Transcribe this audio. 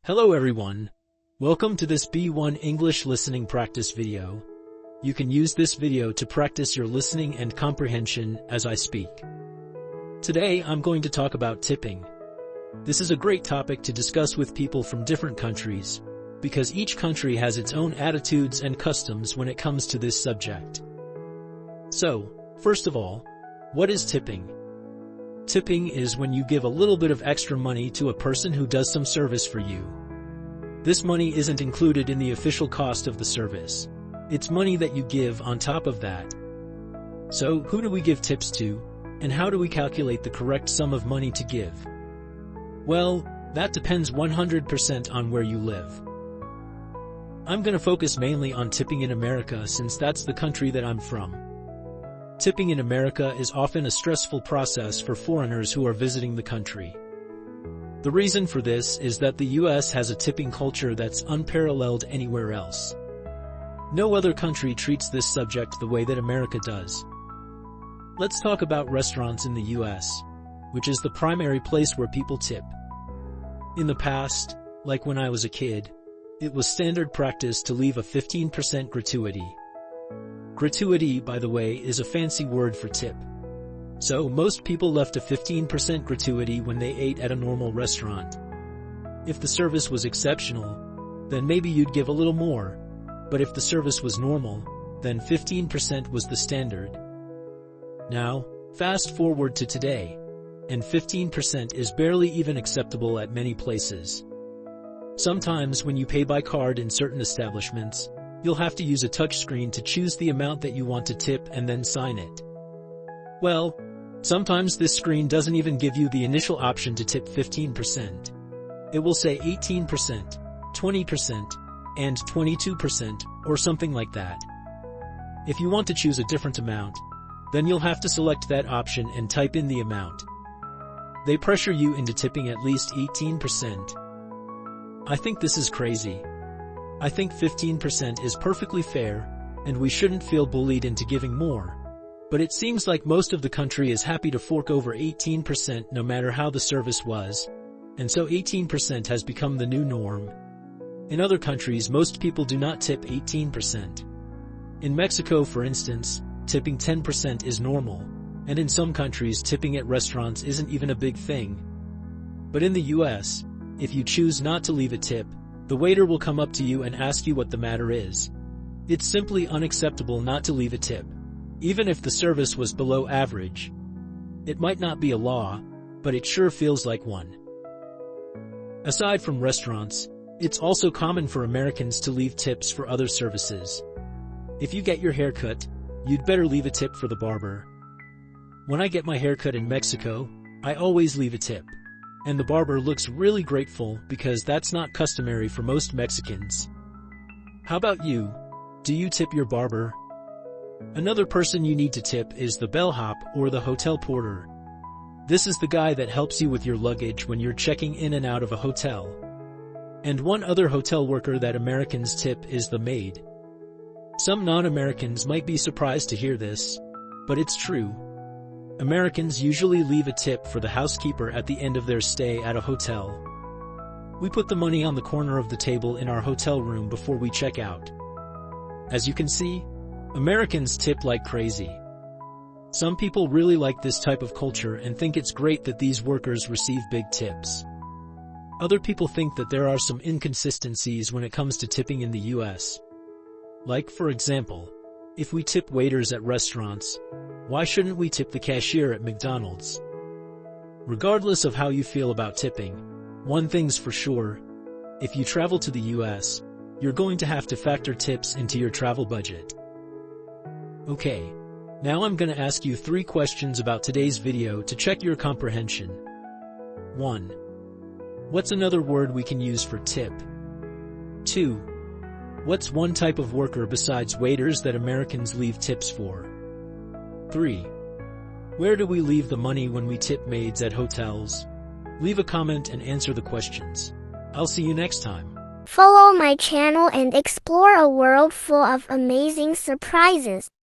Hello everyone. Welcome to this B1 English listening practice video. You can use this video to practice your listening and comprehension as I speak. Today I'm going to talk about tipping. This is a great topic to discuss with people from different countries, because each country has its own attitudes and customs when it comes to this subject. So, first of all, what is tipping? Tipping is when you give a little bit of extra money to a person who does some service for you. This money isn't included in the official cost of the service. It's money that you give on top of that. So, who do we give tips to, and how do we calculate the correct sum of money to give? Well, that depends 100% on where you live. I'm going to focus mainly on tipping in America since that's the country that I'm from. Tipping in America is often a stressful process for foreigners who are visiting the country. The reason for this is that the US has a tipping culture that's unparalleled anywhere else. No other country treats this subject the way that America does. Let's talk about restaurants in the US, which is the primary place where people tip. In the past, like when I was a kid, it was standard practice to leave a 15% gratuity. Gratuity, by the way, is a fancy word for tip. So most people left a 15% gratuity when they ate at a normal restaurant. If the service was exceptional, then maybe you'd give a little more. But if the service was normal, then 15% was the standard. Now, fast forward to today, and 15% is barely even acceptable at many places. Sometimes when you pay by card in certain establishments, you'll have to use a touchscreen to choose the amount that you want to tip and then sign it. Well, sometimes this screen doesn't even give you the initial option to tip 15%. It will say 18%, 20%, and 22%, or something like that. If you want to choose a different amount, then you'll have to select that option and type in the amount. They pressure you into tipping at least 18%. I think this is crazy. I think 15% is perfectly fair, and we shouldn't feel bullied into giving more. But it seems like most of the country is happy to fork over 18% no matter how the service was, and so 18% has become the new norm. In other countries, most people do not tip 18%. In Mexico, for instance, tipping 10% is normal, and in some countries tipping at restaurants isn't even a big thing. But in the US, if you choose not to leave a tip, the waiter will come up to you and ask you what the matter is. It's simply unacceptable not to leave a tip, even if the service was below average. It might not be a law, but it sure feels like one. Aside from restaurants, it's also common for Americans to leave tips for other services. If you get your hair cut, you'd better leave a tip for the barber. When I get my hair cut in Mexico, I always leave a tip. And the barber looks really grateful because that's not customary for most Mexicans. How about you? Do you tip your barber? Another person you need to tip is the bellhop or the hotel porter. This is the guy that helps you with your luggage when you're checking in and out of a hotel. And one other hotel worker that Americans tip is the maid. Some non-Americans might be surprised to hear this, but it's true. Americans usually leave a tip for the housekeeper at the end of their stay at a hotel. We put the money on the corner of the table in our hotel room before we check out. As you can see, Americans tip like crazy. Some people really like this type of culture and think it's great that these workers receive big tips. Other people think that there are some inconsistencies when it comes to tipping in the US. Like, for example, if we tip waiters at restaurants, why shouldn't we tip the cashier at McDonald's? Regardless of how you feel about tipping, one thing's for sure: if you travel to the US, you're going to have to factor tips into your travel budget. Okay, now I'm going to ask you 3 questions about today's video to check your comprehension. 1. What's another word we can use for tip? 2. What's one type of worker besides waiters that Americans leave tips for? 3. Where do we leave the money when we tip maids at hotels? Leave a comment and answer the questions. I'll see you next time. Follow my channel and explore a world full of amazing surprises.